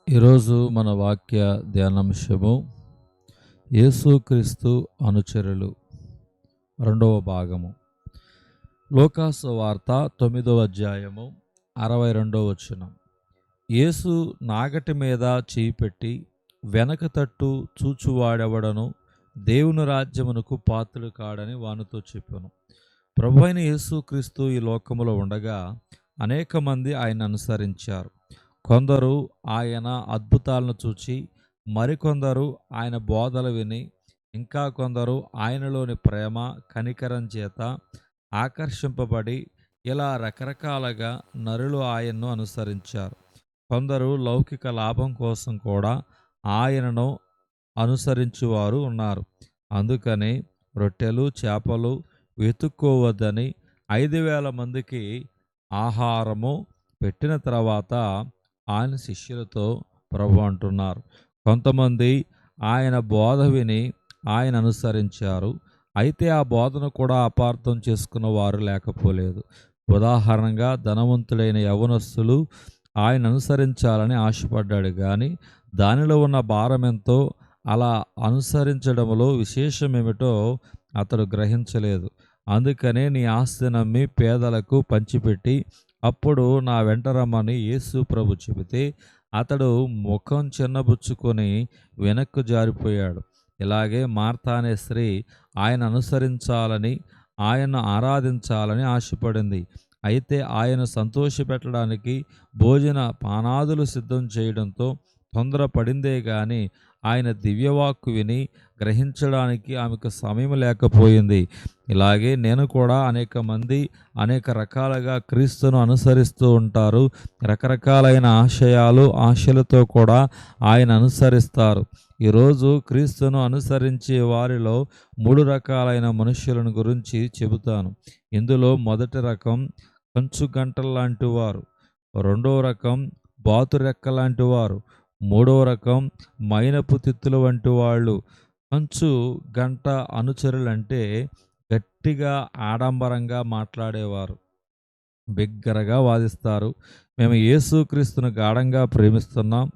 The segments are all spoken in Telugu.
ఈరోజు మన వాక్య ధ్యానాంశము యేసుక్రీస్తు అనుచరులు రెండవ భాగము. లూకాసు వార్త 9వ అధ్యాయము 62వ వచనం. యేసు నాగటి మీద చేయి పెట్టి వెనక తట్టు చూచువాడెవడను దేవుని రాజ్యమునకు పాత్రుడు కాడని వానితో చెప్పాను. ప్రభువైన యేసుక్రీస్తు ఈ లోకములో ఉండగా అనేక మంది ఆయన అనుసరించారు. కొందరు ఆయన అద్భుతాలను చూచి, మరికొందరు ఆయన బోధలు విని, ఇంకా కొందరు ఆయనలోని ప్రేమ కనికరం చేత ఆకర్షింపబడి ఇలా రకరకాలుగా నరులు ఆయన్ను అనుసరించారు. కొందరు లౌకిక లాభం కోసం కూడా ఆయనను అనుసరించువారు ఉన్నారు. అందుకని రొట్టెలు చేపలు వెతుక్కోవద్దని 5,000 మందికి ఆహారము పెట్టిన తర్వాత ఆయన శిష్యులతో ప్రభు అంటున్నారు, కొంతమంది ఆయన బోధ విని ఆయన అనుసరించారు, అయితే ఆ బోధను కూడా అపార్థం చేసుకున్న వారు లేకపోలేదు. ఉదాహరణగా ధనవంతుడైన యవనస్తులు ఆయన అనుసరించాలని ఆశపడ్డాడు, కానీ దానిలో ఉన్న భారమెంతో అలా అనుసరించడంలో విశేషమేమిటో అతడు గ్రహించలేదు. అందుకనే నీ ఆస్తి నమ్మి పేదలకు పంచిపెట్టి అప్పుడు నా వెంట రమ్మని యేసు ప్రభు చెబితే అతడు ముఖం చిన్నబుచ్చుకొని వెనక్కు జారిపోయాడు. ఇలాగే మార్తా అనే స్త్రీ ఆయన అనుసరించాలని, ఆయన్ను ఆరాధించాలని ఆశపడింది. అయితే ఆయన సంతోషపెట్టడానికి భోజన పానాదులు సిద్ధం చేయడంతో తొందరపడిందే గాని ఆయన దివ్యవాక్కు విని గ్రహించడానికి ఆమెకు సమయం లేకపోయింది. ఇలాగే నేను కూడా అనేక మంది అనేక రకాలుగా క్రీస్తును అనుసరిస్తూ ఉంటారు. రకరకాలైన ఆశలతో కూడా ఆయన అనుసరిస్తారు. ఈరోజు క్రీస్తును అనుసరించే వారిలో 3 రకాలైన మనుషులను గురించి చెబుతాను. ఇందులో మొదటి రకం కంచుగంటల్లాంటి వారు, రెండవ రకం బాతురెక్కలాంటి వారు, మూడవ రకం మైనపు తిత్తుల వంటి వాళ్ళు. కంచు గంట అనుచరులంటే గట్టిగా ఆడంబరంగా మాట్లాడేవారు, బిగ్గరగా వాదిస్తారు. మేము యేసుక్రీస్తును గాఢంగా ప్రేమిస్తున్నాం,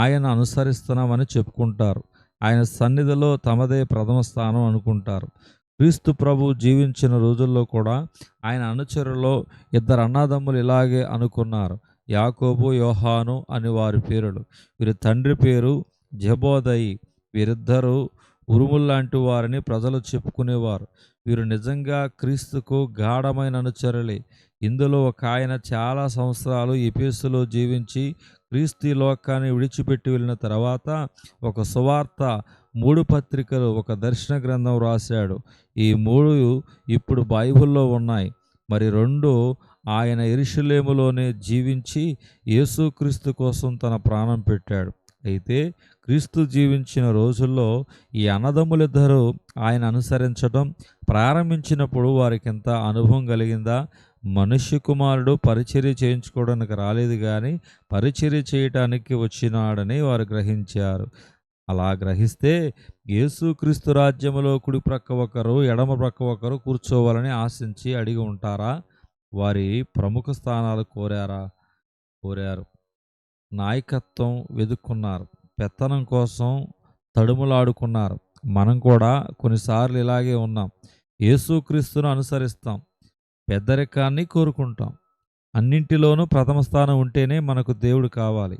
ఆయన అనుసరిస్తున్నామని చెప్పుకుంటారు. ఆయన సన్నిధిలో తమదే ప్రథమ స్థానం అనుకుంటారు. క్రీస్తు ప్రభు జీవించిన రోజుల్లో కూడా ఆయన అనుచరుల్లో 2 అన్నదమ్ములు ఇలాగే అనుకున్నారు. యాకోబు, యోహాను అని వారి పేరులు. వీరి తండ్రి పేరు జెబోదయి. వీరిద్దరూ ఉరుముల్లాంటి వారిని ప్రజలు చెప్పుకునేవారు. వీరు నిజంగా క్రీస్తుకు గాఢమైన అనుచరులే. ఇందులో ఒక ఆయన చాలా సంవత్సరాలు ఎఫెసులో జీవించి క్రీస్తు ఈ లోకాన్ని విడిచిపెట్టి వెళ్ళిన తర్వాత ఒక సువార్త, 3 పత్రికలు, ఒక దర్శన గ్రంథం రాశాడు. ఈ 3 ఇప్పుడు బైబిల్లో ఉన్నాయి. మరి 2 ఆయన యెరూషలేములోనే జీవించి యేసుక్రీస్తు కోసం తన ప్రాణం పెట్టాడు. అయితే క్రీస్తు జీవించిన రోజుల్లో ఈ అన్నదమ్ములిద్దరూ ఆయన అనుసరించడం ప్రారంభించినప్పుడు వారికి ఎంత అనుభవం కలిగిందా? మనుష్య కుమారుడు పరిచర్య చేయించుకోవడానికి రాలేదు, కానీ పరిచర్య చేయటానికి వచ్చినాడని వారు గ్రహించారు. అలా గ్రహిస్తే యేసుక్రీస్తు రాజ్యములో కుడి ప్రక్క ఒకరు, ఎడమ ప్రక్క ఒకరు కూర్చోవాలని ఆశించి అడిగి ఉంటారా? వారి ప్రముఖ స్థానాలు కోరారు. నాయకత్వం వెదుక్కున్నారు. పెత్తనం కోసం తడుములాడుకున్నారు. మనం కూడా కొన్నిసార్లు ఇలాగే ఉన్నాం. యేసుక్రీస్తును అనుసరిస్తాం, పెద్దరికాన్ని కోరుకుంటాం. అన్నింటిలోనూ ప్రథమ స్థానం ఉంటేనే మనకు దేవుడు కావాలి.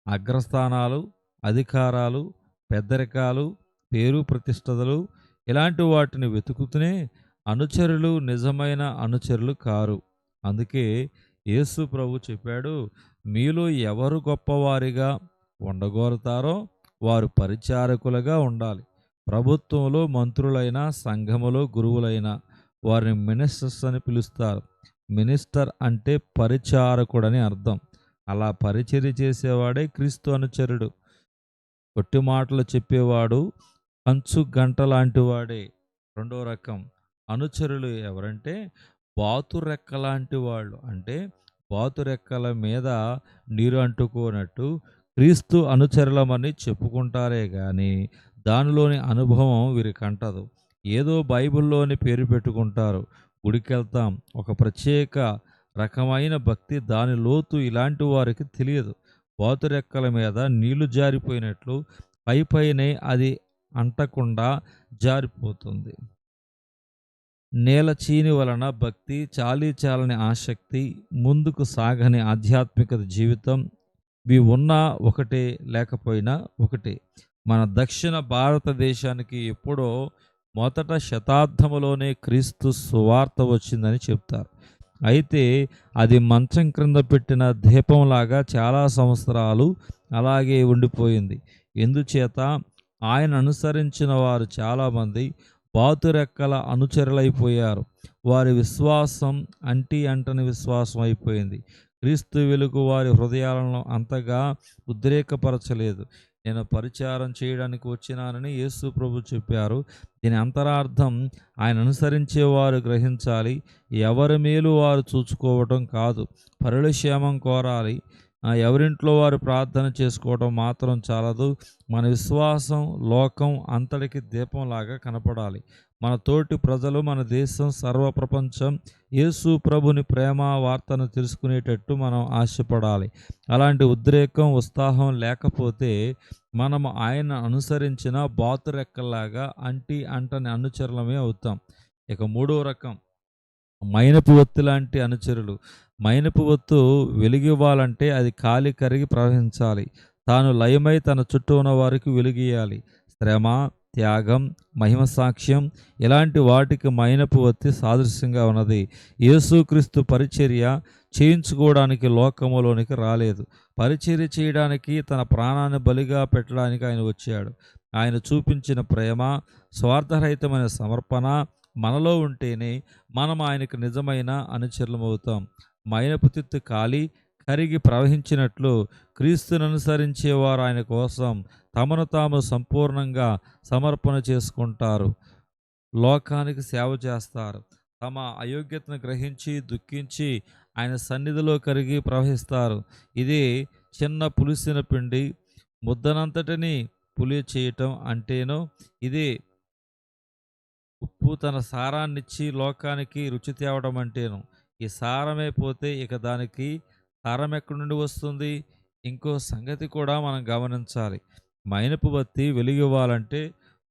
అగ్రస్థానాలు, అధికారాలు, పెద్దరికాలు, పేరు ప్రతిష్టతలు ఇలాంటి వాటిని వెతుకుతూనే అనుచరులు నిజమైన అనుచరులు కారు. అందుకే యేసు ప్రభు చెప్పాడు, మీలో ఎవరు గొప్పవారిగా ఉండగోరుతారో వారు పరిచారకులుగా ఉండాలి. ప్రభుత్వంలో మంత్రులైనా, సంఘములో గురువులైనా వారిని మినిస్టర్స్ అని పిలుస్తారు. మినిస్టర్ అంటే పరిచారకుడని అర్థం. అలా పరిచర్య చేసేవాడే క్రీస్తు అనుచరుడు. ఒట్టి మాటలు చెప్పేవాడు కంచు గంట లాంటి వాడే. రెండో రకం అనుచరులు ఎవరంటే బాతురెక్కలాంటి వాళ్ళు. అంటే బాతురెక్కల మీద నీరు అంటుకోనట్టు క్రీస్తు అనుచరులమని చెప్పుకుంటారే కానీ దానిలోని అనుభవం వీరికి అంటదు. ఏదో బైబిల్లోని పేరు పెట్టుకుంటారు. గుడికెళ్తాం, ఒక ప్రత్యేక రకమైన భక్తి, దాని లోతు ఇలాంటి వారికి తెలియదు. బాతురెక్కల మీద నీళ్లు జారిపోయినట్లు పైనే అది అంటకుండా జారిపోతుంది. నేల చీని వలన భక్తి, చాలీ చాలని ఆసక్తి, ముందుకు సాగని ఆధ్యాత్మికత జీవితం, ఇవి ఉన్నా ఒకటే, లేకపోయినా ఒకటే. మన దక్షిణ భారతదేశానికి ఎప్పుడో మొదట శతాబ్దములోనే క్రీస్తు సువార్త వచ్చిందని చెప్తారు. అయితే అది మంచం క్రింద పెట్టిన దీపంలాగా చాలా సంవత్సరాలు అలాగే ఉండిపోయింది. ఎందుచేత ఆయన అనుసరించిన వారు చాలామంది బాతురెక్కల అనుచరులైపోయారు. వారి విశ్వాసం అంటని విశ్వాసం అయిపోయింది. క్రీస్తు వెలుగు వారి హృదయాలను అంతగా ఉద్రేకపరచలేదు. నేను పరిచారం చేయడానికి వచ్చినానని యేసు ప్రభు చెప్పారు. దీని అంతరార్థం ఆయన అనుసరించేవారు గ్రహించాలి, ఎవరి మేలు వారు చూసుకోవటం కాదు, పరుల క్షేమం కోరాలి. ఎవరింట్లో వారు ప్రార్థన చేసుకోవడం మాత్రం చాలదు. మన విశ్వాసం లోకం అంతటికి దీపంలాగా కనపడాలి. మన తోటి ప్రజలు, మన దేశం, సర్వప్రపంచం యేసు ప్రభుని ప్రేమ వార్తను తెలుసుకునేటట్టు మనం ఆశపడాలి. అలాంటి ఉద్రేకం, ఉత్సాహం లేకపోతే మనము ఆయన అనుసరించిన బాతురెక్కల్లాగా అంటని అనుచరులమే అవుతాం. ఇక మూడో రకం మైనపు ఒత్తి లాంటి అనుచరులు. మైనపు ఒత్తు వెలిగివ్వాలంటే అది కాలి కరిగి ప్రవహించాలి. తాను లయమై తన చుట్టూ ఉన్న వారికి వెలిగియాలి. శ్రమ, త్యాగం, మహిమ సాక్ష్యం ఇలాంటి వాటికి మైనపు ఒత్తి సాదృశ్యంగా ఉన్నది. యేసుక్రీస్తు పరిచర్య చేయించుకోవడానికి లోకములోనికి రాలేదు. పరిచర్య చేయడానికి, తన ప్రాణాన్ని బలిగా పెట్టడానికి ఆయన వచ్చాడు. ఆయన చూపించిన ప్రేమ, స్వార్థరహితమైన సమర్పణ మనలో ఉంటేనే మనం ఆయనకు నిజమైన అనుచరులమవుతాం. మైనపు తిత్తు కాలి కరిగి ప్రవహించినట్లు క్రీస్తుని అనుసరించేవారు ఆయన కోసం తమను తాము సంపూర్ణంగా సమర్పణ చేసుకుంటారు. లోకానికి సేవ చేస్తారు. తమ అయోగ్యతను గ్రహించి దుఃఖించి ఆయన సన్నిధిలో కరిగి ప్రవహిస్తారు. ఇది చిన్న పులిసిన పిండి ముద్దనంతటిని పులి చేయటం అంటేనో, ఇది ఉప్పు తన సారాన్నిచ్చి లోకానికి రుచి తేవడం అంటేను. ఈ సారమే పోతే ఇక దానికి సారం ఎక్కడి నుండి వస్తుంది? ఇంకో సంగతి కూడా మనం గమనించాలి. మైనపు బత్తి వెలిగివ్వాలంటే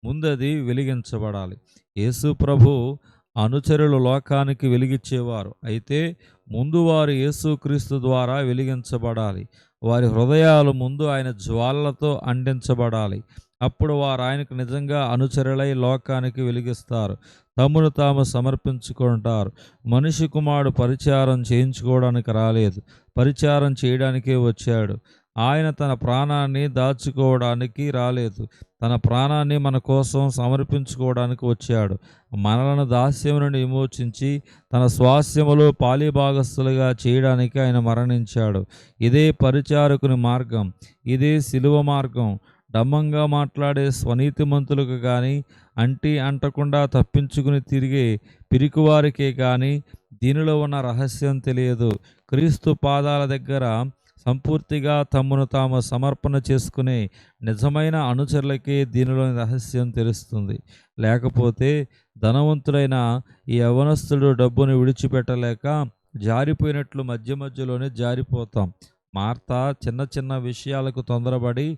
ముందది వెలిగించబడాలి. యేసు ప్రభు అనుచరులు లోకానికి వెలిగించేవారు. అయితే ముందు వారు యేసుక్రీస్తు ద్వారా వెలిగించబడాలి. వారి హృదయాలు ముందు ఆయన జ్వాలలతో అంటించబడాలి. అప్పుడు వారు ఆయనకు నిజంగా అనుచరులై లోకానికి వెలిగిస్తారు. తమను తాము సమర్పించుకుంటారు. మనిషి కుమారుడు పరిచారం చేయించుకోవడానికి రాలేదు, పరిచారం చేయడానికే వచ్చాడు. ఆయన తన ప్రాణాన్ని దాచుకోవడానికి రాలేదు, తన ప్రాణాన్ని మన కోసం సమర్పించుకోవడానికి వచ్చాడు. మనలను దాస్యం నుండి విమోచించి తన స్వాస్యములో పాలిభాగస్తులుగా చేయడానికి ఆయన మరణించాడు. ఇదే పరిచారకుని మార్గం, ఇదే శిలువ మార్గం. డమ్మంగా మాట్లాడే స్వనీతిమంతులకు కానీ, అంటకుండా తప్పించుకుని తిరిగే పిరికివారికే కానీ దీనిలో ఉన్న రహస్యం తెలియదు. క్రీస్తు పాదాల దగ్గర సంపూర్తిగా తమను తాము సమర్పణ చేసుకునే నిజమైన అనుచరులకే దీనిలోని రహస్యం తెలుస్తుంది. లేకపోతే ధనవంతుడైన ఈ యవనస్తుడు డబ్బును విడిచిపెట్టలేక జారిపోయినట్లు మధ్య మధ్యలోనే జారిపోతాం. మార్తా చిన్న చిన్న విషయాలకు తొందరపడి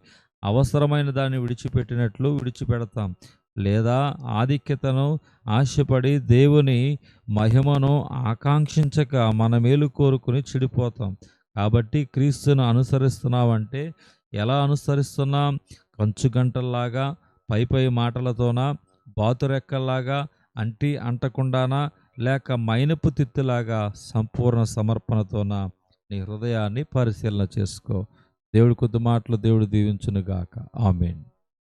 అవసరమైన దాన్ని విడిచిపెట్టినట్లు విడిచిపెడతాం. లేదా ఆధిక్యతను ఆశపడి దేవుని మహిమను ఆకాంక్షించక మన మేలు కోరుకుని చెడిపోతాం. కాబట్టి క్రీస్తును అనుసరిస్తున్నామంటే ఎలా అనుసరిస్తున్నాం? కంచు గంటల్లాగా, పై మాటలతోనా, బాతురెక్కల్లాగా, అంటకుండానా, లేక మైనపు తిత్తులాగా సంపూర్ణ సమర్పణతోనా? నీ హృదయాన్ని పరిశీలన చేసుకో. దేవుడి కొద్ది మాటలు దేవుడు దీవించునుగాక. ఆమేన్.